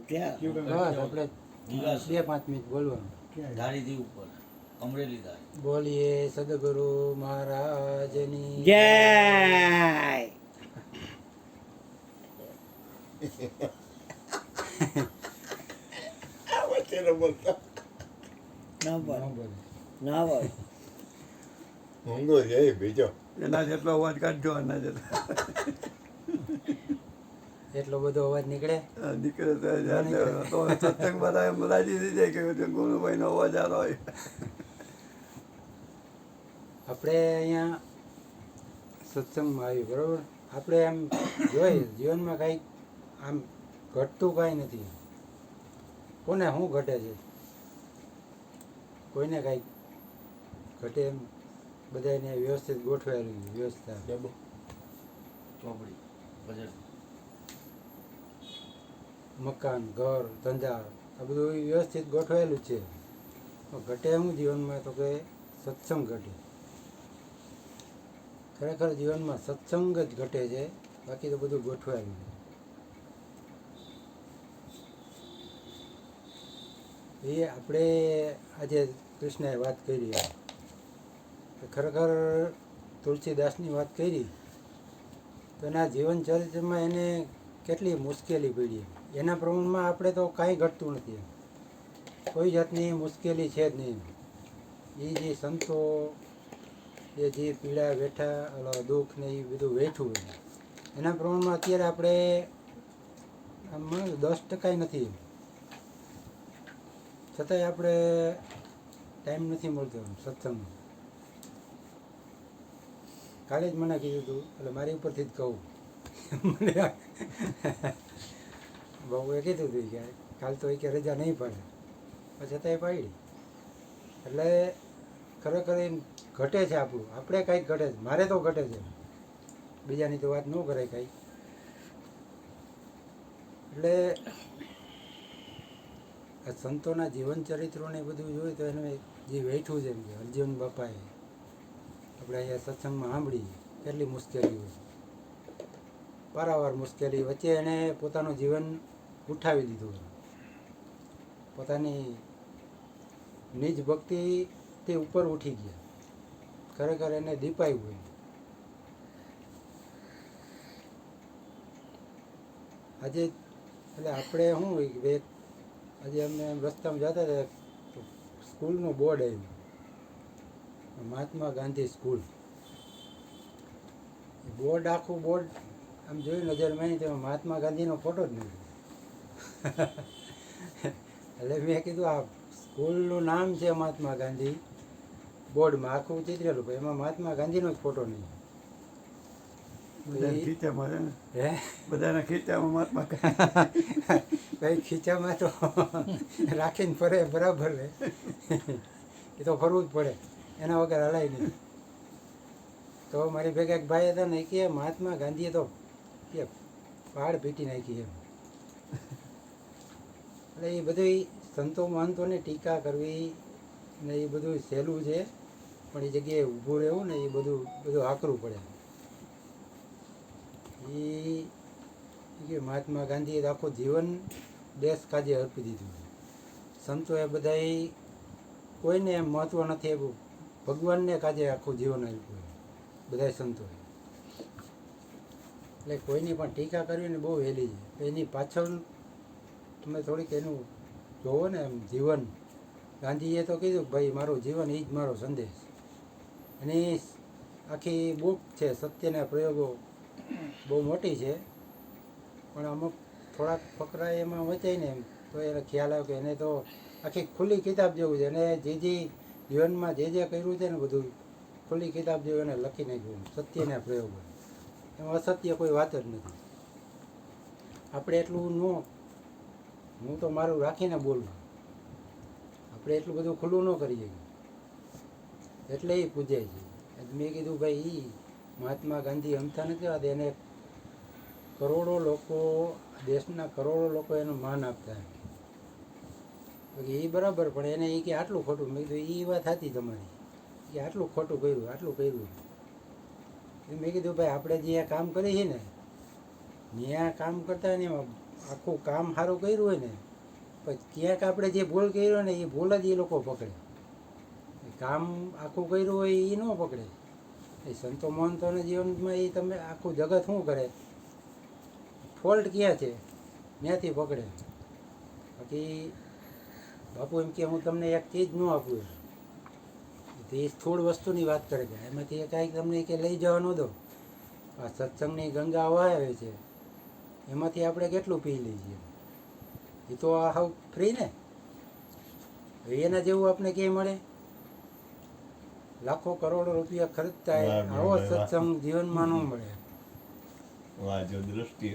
બસ આપણે 2-5 મિનિટ બોલવાનું. ધારીથી ઉપર અમરેલી ધારી. બોલીએ સદગુરુ મહારાજની જય. ના બોલ, ન બોલે. ના બોલ. ઊંઘો છે બીજો એના જેટલો અવાજ કાઢજો એના જેટલો એટલો બધો અવાજ નીકળે. દીકરો તો સત્સંગ બધા એમ રાજી થઈ જાય કે ગુરુભાઈનો અવાજ આલો હોય. આપણે અહીંયા સત્સંગમાં આવી બરાબર. આપણે એમ જોઈએ જીવનમાં કાંઈક આમ ઘટતું કાંઈ નથી. કોને શું ઘટે છે? કોઈને કાંઈક ઘટે એમ બધાને વ્યવસ્થિત ગોઠવાયેલું છે, વ્યવસ્થા. ચોપડી બજેટ મકાન, ઘર, ધંધા આ બધું વ્યવસ્થિત ગોઠવાયેલું છે. તો ઘટે શું જીવનમાં? તો કે સત્સંગ ઘટે. ખરેખર જીવનમાં સત્સંગ જ ઘટે છે, બાકી તો બધું ગોઠવાયેલું છે. એ આપણે આજે કૃષ્ણએ વાત કરી કે ખરેખર તુલસીદાસની વાત કરી તો એના જીવન ચરિત્રમાં એને કેટલી મુશ્કેલી પડી. એના પ્રમાણમાં આપણે તો કાંઈ ઘટતું નથી, કોઈ જાતની મુશ્કેલી છે જ નહીં. એ જે સંતો એ જે પીડા વેઠા દુઃખ ને એ બધું વેઠવું હોય એના પ્રમાણમાં અત્યારે આપણે આમ 10% નથી. છતાંય આપણે ટાઈમ નથી મળતો સત્સંગમાં. કાલે જ મને કીધું હતું, એટલે મારી ઉપરથી જ કહું. મને બહુએ કીધું હતું કે કાલ તો કે રજા નહીં પડે, છતાંય પાડી. એટલે ખરેખર એમ ઘટે છે આપણું, આપણે કાંઈક ઘટે છે. મારે તો ઘટે છે, બીજાની તો વાત ન કરાય કાંઈ. એટલે આ સંતોના જીવન ચરિત્રોને બધું જોઈએ તો એને જે વેઠવું છે એમ કે અર્જુન બાપાએ આપણે અહીંયા સત્સંગમાં સાંભળી કેટલી મુશ્કેલી હોય, પારાવાર મુશ્કેલી વચ્ચે એણે પોતાનું જીવન ઉઠાવી દીધું. પોતાની નિજ ભક્તિથી ઉપર ઉઠી ગયા. ખરેખર એને દીપાયું હોય. આજે એટલે આપણે શું હોય કે ભાઈ આજે અમે રસ્તામાં જતા હતા, સ્કૂલનું બોર્ડ આવ્યું, મહાત્મા ગાંધી સ્કૂલ. બોર્ડ આખું બોર્ડ આમ જોયું નજર માની તેમાં મહાત્મા ગાંધીનો ફોટો જ નથી. એટલે મેં કીધું આ સ્કૂલનું નામ છે મહાત્મા ગાંધી, બોર્ડમાં આખું ચિત્રેલું પણ એમાં મહાત્મા ગાંધીનો જ ફોટો નહીં. બધાના ખીચામાં છે ને, હે બધાના ખીચામાં મહાત્મા ભાઈ ખીચામાં તો રાખીને ફરે બરાબર ને, એ તો ફરવું જ પડે, એના વગર હલાય નહીં. તો મારી ભેગા એક ભાઈ હતા ને એ કે મહાત્મા ગાંધીએ તો કે પહાડ પીટી નાખી એમ. એટલે એ બધું સંતો મહંતોને ટીકા કરવી ને એ બધું સહેલું છે, પણ એ જગ્યાએ ઊભું રહેવું ને એ બધું આકરું પડે. એ કે મહાત્મા ગાંધીએ આખું જીવન દેશ કાજે અર્પી દીધું. સંતોએ બધાએ કોઈને એમ મહત્ત્વ નથી આપ્યું, ભગવાનને કાજે આખું જીવન આપ્યું બધા સંતોએ. એટલે કોઈની પણ ટીકા કરવી ને બહુ વહેલી છે. એની પાછળ તમે થોડીક એનું જોવો ને એમ જીવન. ગાંધીએ તો કીધું કે ભાઈ મારું જીવન એ જ મારો સંદેશ. એની આખી બુક છે સત્યના પ્રયોગો, બહુ મોટી છે, પણ અમુક થોડાક ફકરા એમાં વચાય ને એમ તો એને ખ્યાલ આવે કે એને તો આખી ખુલ્લી કિતાબ જેવું છે. એને જે જીવનમાં જે કર્યું છે ને બધું ખુલ્લી કિતાબ જેવું એને લખી નાખ્યું સત્યના પ્રયોગો. એમાં અસત્ય કોઈ વાત જ નથી. આપણે એટલું હું તો મારું રાખીને બોલું, આપણે એટલું બધું ખુલ્લું ન કરીએ એટલે એ પૂજાય છે. મેં કીધું ભાઈ મહાત્મા ગાંધી અમથા નથી આવતા, એને કરોડો લોકો, દેશના કરોડો લોકો એનું માન આપતા. એ બરાબર, પણ એને એ કે આટલું ખોટું. મેં કીધું એ વાત હતી તમારી, કે આટલું ખોટું કર્યું, આટલું કર્યું. મેં કીધું ભાઈ આપણે જે કામ કરીએ છીએ ને ત્યાં કામ કરતા હોય ને એમાં આખું કામ સારું કર્યું હોય ને પછી ક્યાંક આપણે જે ભૂલ કરી હોય ને એ ભૂલ જ એ લોકો પકડે. કામ આખું કર્યું હોય એ ન પકડે. એ સંતો મહંતોના જીવનમાં એ તમે આખું જગત શું કરે, ફોલ્ટ ક્યાં છે ત્યાંથી પકડે. બાકી બાપુ એમ કે હું તમને એક ચીજ ન આપું, તો એ સ્થૂળ વસ્તુની વાત કરે છે. એમાંથી કાંઈક તમને કે લઈ જવા ન દો. આ સત્સંગની ગંગા વહાવે છે એમાંથી આપણે કેટલું પી લઈએ, એ તો આ હાવ ફ્રી ને. એના જેવું આપણે ક્યાંય મળે? લાખો કરોડો રૂપિયા ખર્ચતા વાહ, આવો વાહ. સત્સંગ જીવનમાં ન મળે. વાહ જો દ્રષ્ટિ,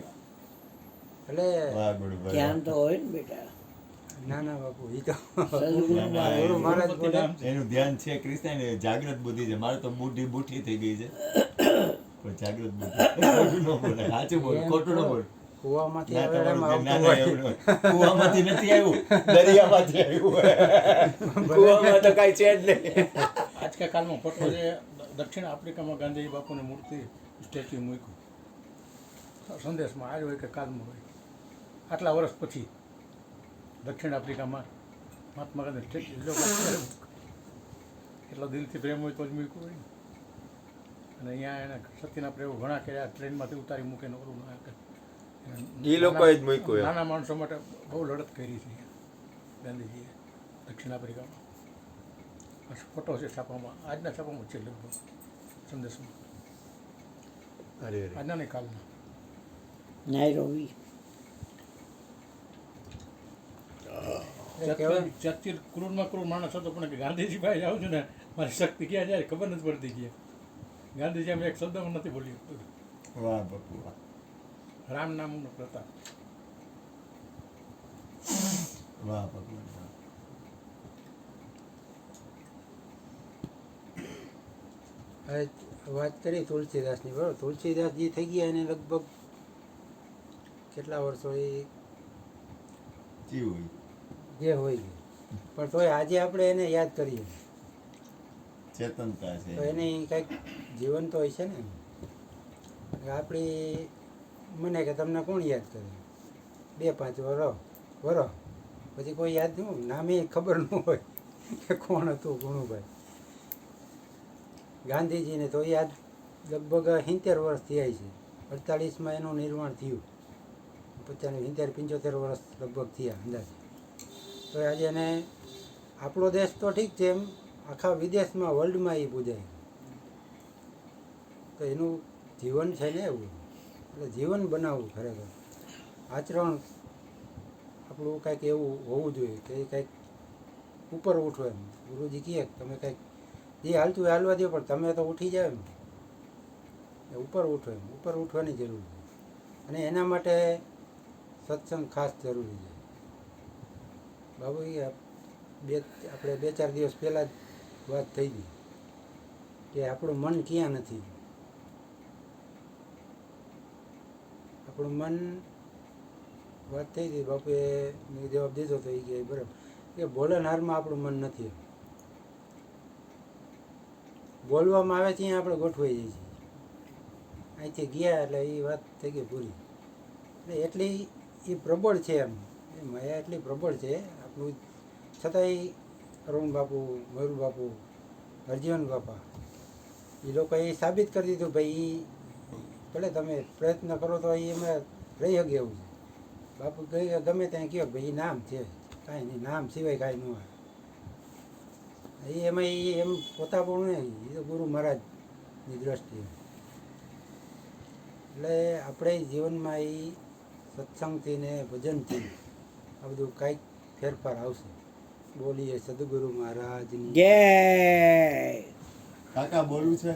એટલે વાહ ગુરુભાઈ. ધ્યાન તો હોય ને બેટા. ના ના બાપુ, એ તો સદગુરુ ના, ના, ગુરુ મહારાજ ગુરુપતિ બોલે. નામ છે. એનું ધ્યાન છે કૃષ્ણ ને જાગ્રત બુદ્ધિ છે. મારે તો બુદ્ધિ બુઠી થઈ ગઈ છે પણ જાગ્રત બુદ્ધિ. ખોટું ન બોલે, સાચું બોલે, એમ ખોટું ન તો બોલે. કૂવામાંથી ના, આવેલામાં તમારું આવતું ના, ના, હોય. એવું નહીં. કૂવામાંથી નથી આવ્યું, દરિયામાંથી આવ્યું. કૂવામાં તો કાંઈ છે જ નહીં. આજકા કાલમાં ફોટો છે, દક્ષિણ આફ્રિકામાં ગાંધીજી બાપુની મૂર્તિ સ્ટેચ્યુ મૂક્યું. સંદેશમાં આજ હોય કે કાલમાં હોય, આટલા વર્ષ પછી દક્ષિણ આફ્રિકામાં મહાત્મા ગાંધી સ્ટેચ્યુ લોકો એટલો દિલથી પ્રેમ હોય તો જ મૂક્યું હોય ને. અને અહીંયા એને સતીના પ્રેમ ઘણા કર્યા, ટ્રેનમાંથી ઉતારી મૂકીને ઓલું ના કરે. ઈ લોકોએ જ મૂક્યું એમ. નાના માણસો માટે બહુ લડત કરી છે ગાંધીજીએ દક્ષિણ આફ્રિકામાં. આ ફોટો છે છાપામાં, આજના છાપામાં છે લગભગ સંદેશમાં, અરે અરે. આજના નહીં કાલના. નાયરોબી. ચર્ચિલ ક્રૂરમાં ક્રૂર માણસ હતો પણ કે ગાંધીજી પાસે જાઉં છું ને મારી શક્તિ ક્યાં જાય ખબર નથી પડતી ક્યાં. ગાંધીજી અમે એક શબ્દમાં નથી બોલ્યું. વાહ બાપુ વાહ. રામ નામનો પ્રતાપ. વાહ ભગવાન વાહ. હવે વાત કરી તુલસીદાસની, બરાબર. તુલસીદાસજી થઈ ગયા એને લગભગ કેટલા વર્ષો એ જીવ હોય. જે હોય ગયું, પણ તોય આજે આપણે એને યાદ કરીએ ચેતનતા છે. તો એની કંઈક જીવન તો હોય છે ને. આપણી મને કે તમને કોણ યાદ કરે, 2-5 વરો પછી કોઈ યાદ ન, નામે ખબર ન હોય કે કોણ હતું ગુણુભાઈ. ગાંધીજીને તો યાદ લગભગ 70 વર્ષ થયા છે. 48માં એનું નિર્માણ થયું, 75 વર્ષ લગભગ થયા અંદાજે. તો આજે એને આપણો દેશ તો ઠીક છે, એમ આખા વિદેશમાં વર્લ્ડમાં એ પૂજાય. તો એનું જીવન છે ને એવું, એટલે જીવન બનાવવું ખરેખર. આચરણ આપણું કંઈક એવું હોવું જોઈએ કે કંઈક ઉપર ઉઠો એમ. ગુરુજી કહે તમે કંઈક જે હાલતું હાલવા દો, પણ તમે તો ઉઠી જાવ એમ, એ ઉપર ઉઠો એમ. ઉપર ઉઠવાની જરૂર છે, અને એના માટે સત્સંગ ખાસ જરૂરી છે. બાબુ એ આપણે 2-4 દિવસ પહેલાં જ વાત થઈ ગઈ કે આપણું મન ક્યાં નથી. આપણું મન વાત થઈ હતી, બાપુએ મેં જવાબ દીધો તો એ કે બરાબર કે બોલનહારમાં આપણું મન નથી. બોલવામાં આવે ત્યાં આપણે ગોઠવાઈ જઈએ છીએ. અહીંથી ગયા એટલે એ વાત થઈ ગઈ પૂરી. એટલે એટલી એ પ્રબળ છે એમ, એ માયા એટલી પ્રબળ છે આપણું. છતાંય અરુણ બાપુ, મયુર બાપુ, હરજીવન બાપા એ લોકોએ સાબિત કરી દીધું ભાઈ ભલે તમે પ્રયત્ન કરો તો એ એમાં રહી શકે એવું છે. બાપુ ગમે ત્યાં કહો ભાઈ એ નામ છે, કાંઈ નહીં, નામ સિવાય કાંઈ ન હોય. એમાં એ એમ પોતાપણું નહીં, એ તો ગુરુ મહારાજની દ્રષ્ટિએ. એટલે આપણે જીવનમાં એ સત્સંગથી ને ભજનથી આ બધું કાંઈક ફેરફાર આવશે. બોલીએ સદગુરુ મહારાજની જય. કાકા બોલવું છે?